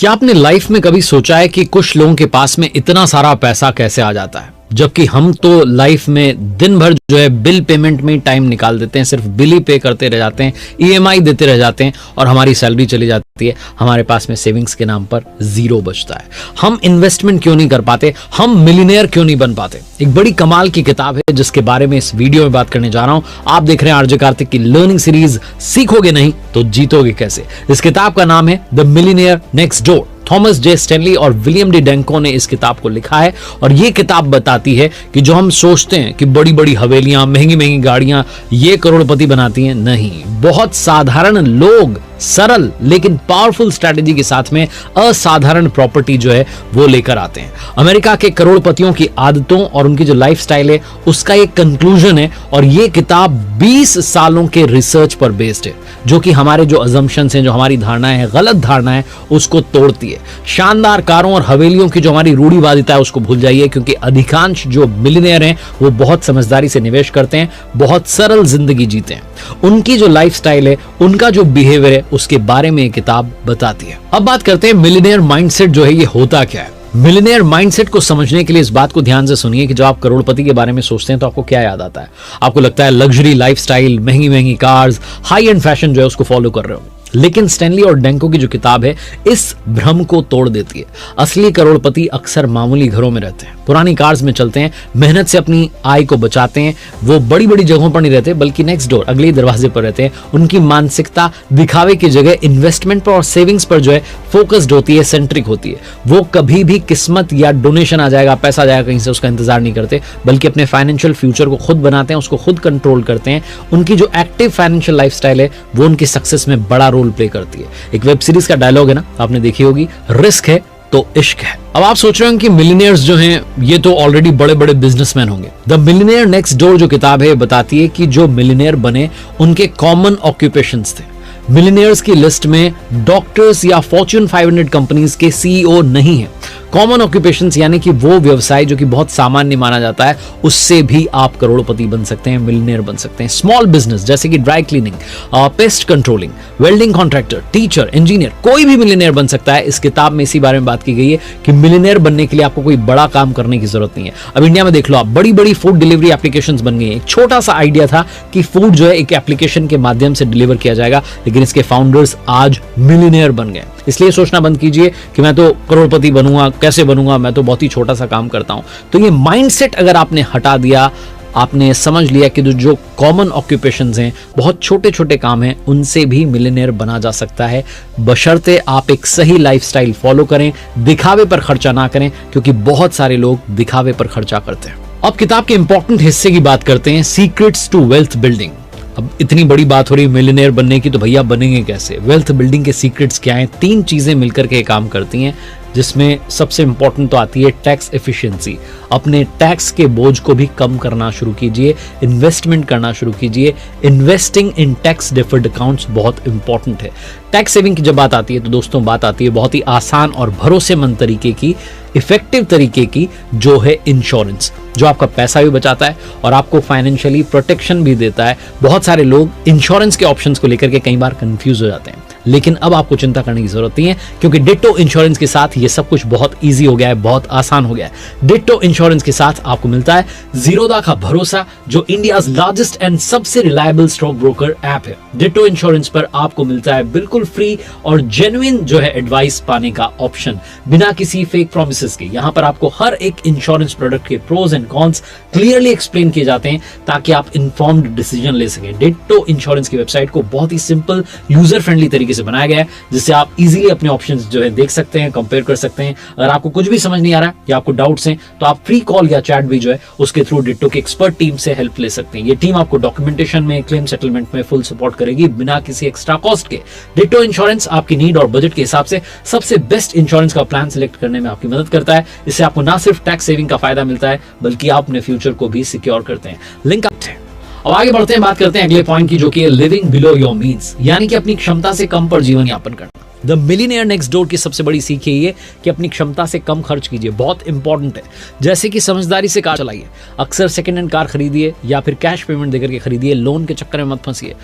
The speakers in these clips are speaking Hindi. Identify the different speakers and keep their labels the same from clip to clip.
Speaker 1: क्या आपने लाइफ में कभी सोचा है कि कुछ लोगों के पास में इतना सारा पैसा कैसे आ जाता है, जबकि हम तो लाइफ में दिन भर जो है बिल पेमेंट में टाइम निकाल देते हैं, सिर्फ बिल ही पे करते रह जाते हैं, ईएमआई देते रह जाते हैं और हमारी सैलरी चली जाती है, हमारे पास में सेविंग्स के नाम पर जीरो बचता है। हम इन्वेस्टमेंट क्यों नहीं कर पाते, हम मिलियनेयर क्यों नहीं बन पाते? एक बड़ी कमाल की किताब है जिसके बारे में इस वीडियो में बात करने जा रहा हूं। आप देख रहे हैं आरजे कार्तिक की लर्निंग सीरीज सीखोगे नहीं तो जीतोगे कैसे। इस किताब का नाम है the millionaire next door. Thomas J Stanley और विलियम डी डेंको ने इस किताब को लिखा है और ये किताब बताती है कि जो हम सोचते हैं कि बड़ी बड़ी हवेलियां, महंगी महंगी गाड़ियां ये करोड़पति बनाती हैं, नहीं, बहुत साधारण लोग सरल लेकिन पावरफुल स्ट्रेटेजी के साथ में असाधारण प्रॉपर्टी जो है वो लेकर आते हैं। अमेरिका के करोड़पतियों की आदतों और उनकी जो लाइफस्टाइल है उसका एक कंक्लूजन है और ये किताब 20 सालों के रिसर्च पर बेस्ड है, जो कि हमारे जो अजम्पशंस हैं, जो हमारी धारणाएं हैं, गलत धारणाएं, उसको तोड़ती है। शानदार कारों और हवेलियों की जो हमारी रूढ़िवादिता है उसको भूल जाइए, क्योंकि अधिकांश जो मिलियनेयर हैं वो बहुत समझदारी से निवेश करते हैं, बहुत सरल जिंदगी जीते हैं। उनकी जो लाइफस्टाइल है, उनका जो बिहेवियर है, उसके बारे में ये किताब बताती है। अब बात करते हैं मिलियनेयर माइंडसेट जो है ये होता क्या है। मिलियनेयर माइंडसेट को समझने के लिए इस बात को ध्यान से सुनिए कि जब आप करोड़पति के बारे में सोचते हैं तो आपको क्या याद आता है। आपको लगता है लग्जरी लाइफस्टाइल, महंगी महंगी कार्स, हाई एंड फैशन जो है उसको फॉलो कर रहे हो। लेकिन स्टैनली और डेंको की जो किताब है इस भ्रम को तोड़ देती है। असली करोड़पति अक्सर मामूली घरों में रहते हैं, पुरानी कार्स में चलते हैं, मेहनत से अपनी आय को बचाते हैं। वो बड़ी बड़ी जगहों पर नहीं रहते बल्कि नेक्स्ट डोर, अगले दरवाजे पर रहते हैं। उनकी मानसिकता दिखावे की जगह इन्वेस्टमेंट पर और सेविंग्स पर जो है फोकस्ड होती है, सेंट्रिक होती है। वो कभी भी किस्मत या डोनेशन आ जाएगा, पैसा आ जाएगा कहीं से, उसका इंतजार नहीं करते, बल्कि अपने फाइनेंशियल फ्यूचर को खुद बनाते हैं, उसको खुद कंट्रोल करते हैं। उनकी जो एक्टिव फाइनेंशियल लाइफस्टाइल है वो उनकी सक्सेस में बड़ा रोल प्ले करती है। एक वेब सीरीज का डायलॉग है ना, आपने देखी होगी, रिस्क है तो इश्क है। अब आप सोच रहे हो कि मिलियनेयर्स जो हैं ये तो ऑलरेडी बड़े बड़े बिजनेसमैन होंगे। द मिलियनेयर नेक्स्ट डोर जो किताब है बताती है कि जो मिलियनेयर बने उनके कॉमन ऑक्यूपेशंस थे। मिलियनेयर्स की लिस्ट में डॉक्टर्स या फॉर्च्यून 500 कंपनीज के सीईओ नहीं है। कॉमन ऑक्यूपेशंस यानी कि वो व्यवसाय जो कि बहुत सामान्य माना जाता है, उससे भी आप करोड़पति बन सकते हैं, मिलियनेयर बन सकते हैं। स्मॉल बिजनेस जैसे कि dry cleaning, paste controlling, welding contractor, teacher, engineer, कोई भी मिलियनेयर बन सकता है। इस किताब में इसी बारे में बात की गई है कि मिलियनेयर बनने के लिए आपको कोई बड़ा काम करने की जरूरत नहीं है। अब इंडिया में देख लो, आप बड़ी बड़ी फूड डिलीवरी एप्लीकेशंस बन गई हैं। एक छोटा सा आइडिया था कि फूड जो है एक एप्लीकेशन के माध्यम से डिलीवर किया जाएगा, लेकिन इसके फाउंडर्स आज मिलियनेयर बन गए। इसलिए सोचना बंद कीजिए कि मैं तो करोड़पति बनूंगा, कैसे बनूंगा, मैं तो बहुत ही छोटा सा काम करता हूं। तो ये माइंडसेट अगर आपने हटा दिया, आपने समझ लिया कि जो कॉमन ऑक्यूपेशंस हैं, बहुत छोटे छोटे काम हैं, उनसे भी मिलियनेयर बना जा सकता है, बशर्ते आप एक सही लाइफस्टाइल फॉलो करें, दिखावे पर खर्चा ना करें, क्योंकि बहुत सारे लोग दिखावे पर खर्चा करते हैं। अब किताब के इंपॉर्टेंट हिस्से की बात करते हैं, सीक्रेट्स टू वेल्थ बिल्डिंग। अब इतनी बड़ी बात हो रही है मिलियनेयर बनने की, तो भैया बनेंगे कैसे? वेल्थ बिल्डिंग के सीक्रेट्स क्या हैं? 3 चीजें मिलकर के काम करती हैं, जिसमें सबसे इंपॉर्टेंट तो आती है टैक्स एफिशिएंसी। अपने टैक्स के बोझ को भी कम करना शुरू कीजिए, इन्वेस्टमेंट करना शुरू कीजिए। Investing in tax deferred accounts बहुत इंपॉर्टेंट है। टैक्स सेविंग की जब बात आती है तो दोस्तों बात आती है बहुत ही आसान और भरोसेमंद तरीके की, इफेक्टिव तरीके की, जो है इंश्योरेंस, जो आपका पैसा भी बचाता है और आपको फाइनेंशियली प्रोटेक्शन भी देता है। बहुत सारे लोग इंश्योरेंस के ऑप्शंस को लेकर के कई बार कंफ्यूज हो जाते हैं, लेकिन अब आपको चिंता करने की जरूरत नहीं है, क्योंकि डिट्टो इंश्योरेंस के साथ ये सब कुछ बहुत इजी हो गया है, बहुत आसान हो गया है। डिट्टो इंश्योरेंस के साथ आपको मिलता है जीरोधा का भरोसा, जो इंडियाज लार्जेस्ट एंड सबसे रिलायबल स्टॉक ब्रोकर ऐप है। डिट्टो इंश्योरेंस पर आपको मिलता है बिल्कुल फ्री और जेन्युइन जो है एडवाइस पाने का ऑप्शन, बिना किसी फेक प्रोमिसेस के। यहाँ पर आपको हर एक इंश्योरेंस प्रोडक्ट के pros and cons clearly explain किए जाते हैं, ताकि आप इन्फॉर्म्ड डिसीजन ले सकें। डिट्टो इंश्योरेंस की वेबसाइट को बहुत ही सिंपल, यूजर फ्रेंडली तरीके से बनाया गया है, जिससे आप इजीली अपने ऑप्शंस जो है देख सकते हैं, कंपेयर कर सकते हैं। अगर आपको कुछ भी समझ नहीं आ रहा है या आपको डाउट्स हैं, तो आप फ्री कॉल या चैट भी जो है उसके थ्रू डिट्टो की एक्सपर्ट टीम से हेल्प ले सकते हैं। ये टीम आपको डॉक्यूमेंटेशन में, क्लेम सेटलमेंट में फुल सपोर्ट करेगी, बिना किसी एक्स्ट्रा कॉस्ट के। डिट्टो इंश्योरेंस आपकी नीड और बजट के हिसाब से सबसे बेस्ट इंश्योरेंस का प्लान सिलेक्ट करने में आपकी मदद करता है। इससे आपको ना सिर्फ टैक्स सेविंग का फायदा मिलता है, बल्कि आप अपने फ्यूचर को भी सिक्योर करते हैं। लिंक अप है। अब आगे बढ़ते हैं, बात करते हैं अगले पॉइंट की, जो कि लिविंग बिलो योर मीन्स, यानी कि अपनी क्षमता से कम पर जीवन यापन करना। द मिलियनेयर नेक्स्ट डोर की सबसे बड़ी सीख यही है कि अपनी क्षमता से कम खर्च कीजिए, बहुत इंपॉर्टेंट है। जैसे कि समझदारी से कार चलाइए, अक्सर सेकंड हैंड कार खरीदिए या फिर कैश पेमेंट देकर के खरीदिए, लोन के चक्कर में मत फंसिए।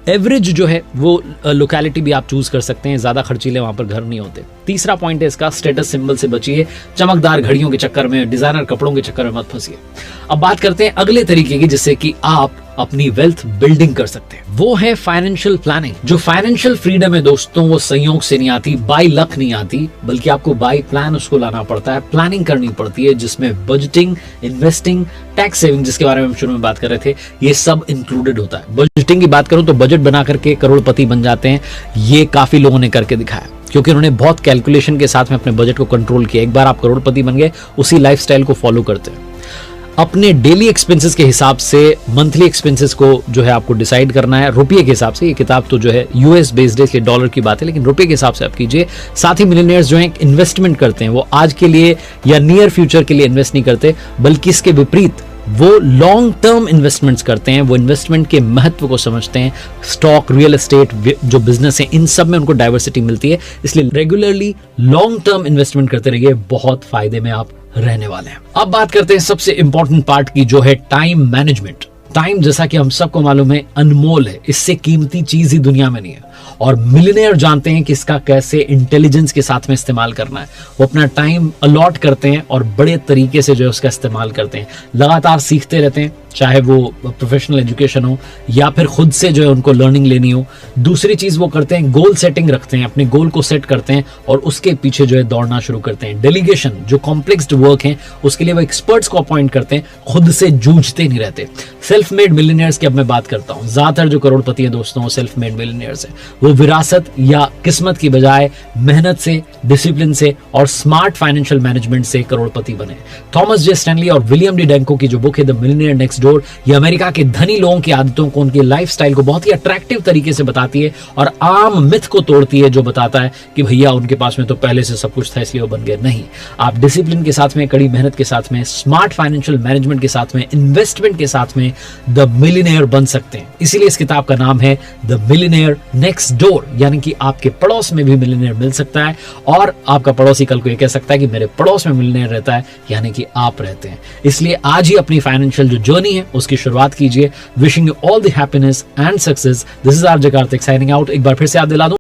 Speaker 1: एवरेज जो है वो लोकेलिटी भी आप चूज कर सकते हैं, ज्यादा खर्चीले वहां पर घर नहीं होते। तीसरा पॉइंट है इसका, स्टेटस सिंबल से बचिए, चमकदार घड़ियों के चक्कर में, डिजाइनर कपड़ों के चक्कर में मत फंसिए। अब बात करते हैं अगले तरीके की जिससे कि आप अपनी वेल्थ बिल्डिंग कर सकते हैं, वो है फाइनेंशियल प्लानिंग। जो फाइनेंशियल फ्रीडम है दोस्तों, वो संयोग से नहीं आती, बाय लक नहीं आती, बल्कि आपको बाय प्लान उसको लाना पड़ता है, प्लानिंग करनी पड़ती है, जिसमें बजटिंग, इन्वेस्टिंग, टैक्स सेविंग, जिसके बारे में हम शुरू में बात कर रहे थे, ये सब इंक्लूडेड होता है। बजटिंग की बात करूं तो बजट बना करके करोड़पति बन जाते हैं, ये काफी लोगों ने करके दिखाया, क्योंकि उन्होंने बहुत कैलकुलेशन के साथ में अपने बजट को कंट्रोल किया। एक बार आप करोड़पति बन गए, उसी लाइफस्टाइल को फॉलो करते हैं। अपने डेली एक्सपेंसेस के हिसाब से मंथली एक्सपेंसेस को जो है आपको डिसाइड करना है रुपये के हिसाब से। ये किताब तो जो है यूएस बेस्ड है, इसलिए डॉलर की बात है, लेकिन रुपये के हिसाब से आप कीजिए। साथ ही मिलियनेयर्स जो है इन्वेस्टमेंट करते हैं, वो आज के लिए या नियर फ्यूचर के लिए इन्वेस्ट नहीं करते, बल्कि इसके विपरीत वो लॉन्ग टर्म इन्वेस्टमेंट्स करते हैं। वो इन्वेस्टमेंट के महत्व को समझते हैं। स्टॉक, रियल एस्टेट जो बिजनेस है, इन सब में उनको डाइवर्सिटी मिलती है, इसलिए रेगुलरली लॉन्ग टर्म इन्वेस्टमेंट करते रहिए, बहुत फायदे में आप रहने वाले हैं। अब बात करते हैं सबसे इंपॉर्टेंट पार्ट की, जो है टाइम मैनेजमेंट। टाइम, जैसा कि हम सबको मालूम है, अनमोल है, इससे कीमती चीज ही दुनिया में नहीं है, और मिलियनेयर जानते हैं कि इसका कैसे इंटेलिजेंस के साथ में इस्तेमाल करना है। वो अपना टाइम अलॉट करते हैं और बड़े तरीके से जो है उसका इस्तेमाल करते हैं, लगातार सीखते रहते हैं, चाहे वो प्रोफेशनल एजुकेशन हो या फिर खुद से जो है उनको लर्निंग लेनी हो। दूसरी चीज वो करते हैं, गोल सेटिंग रखते हैं, अपने गोल को सेट करते हैं और उसके पीछे जो है दौड़ना शुरू करते हैं। डेलीगेशन, जो कॉम्प्लेक्स वर्क है, उसके लिए वो एक्सपर्ट्स को अपॉइंट करते हैं, खुद से जूझते नहीं रहते। सेल्फ मेड मिलियनेयर्स की अब मैं बात करता हूं। ज्यादातर जो करोड़पति है दोस्तों, सेल्फ मेड मिलियनेयर्स है, वो विरासत या किस्मत की बजाय मेहनत से, डिसिप्लिन से और स्मार्ट फाइनेंशियल मैनेजमेंट से करोड़पति बने। थॉमस जे स्टैनली और विलियम डी डैंको की जो बुक है द मिलियनेयर नेक्स्ट डोर, ये अमेरिका के धनी लोगों की आदतों को, उनके लाइफस्टाइल को बहुत ही अट्रैक्टिव तरीके से बताती है और आम मिथ को तोड़ती है जो बताता है कि भैया उनके पास में तो पहले से सब कुछ था इसलिए वो बन गए। नहीं, आप डिसिप्लिन के साथ में, कड़ी मेहनत के साथ में, स्मार्ट फाइनेंशियल मैनेजमेंट के साथ में, इन्वेस्टमेंट के साथ में द मिलियनेयर बन सकते हैं। इसीलिए इस किताब का नाम है द मिलियनेयर नेक्स्ट डोर, यानी कि आपके पड़ोस में भी मिलियनेयर मिल सकता है और आपका पड़ोसी कल को ये कह सकता है कि मेरे पड़ोस में मिलियनेयर रहता है, यानी कि आप रहते हैं। इसलिए आज ही अपनी फाइनेंशियल जो जर्नी है उसकी शुरुआत कीजिए। Wishing you all the happiness and success. This is RJ Kartik signing out. एक बार फिर से याद दिला दूं,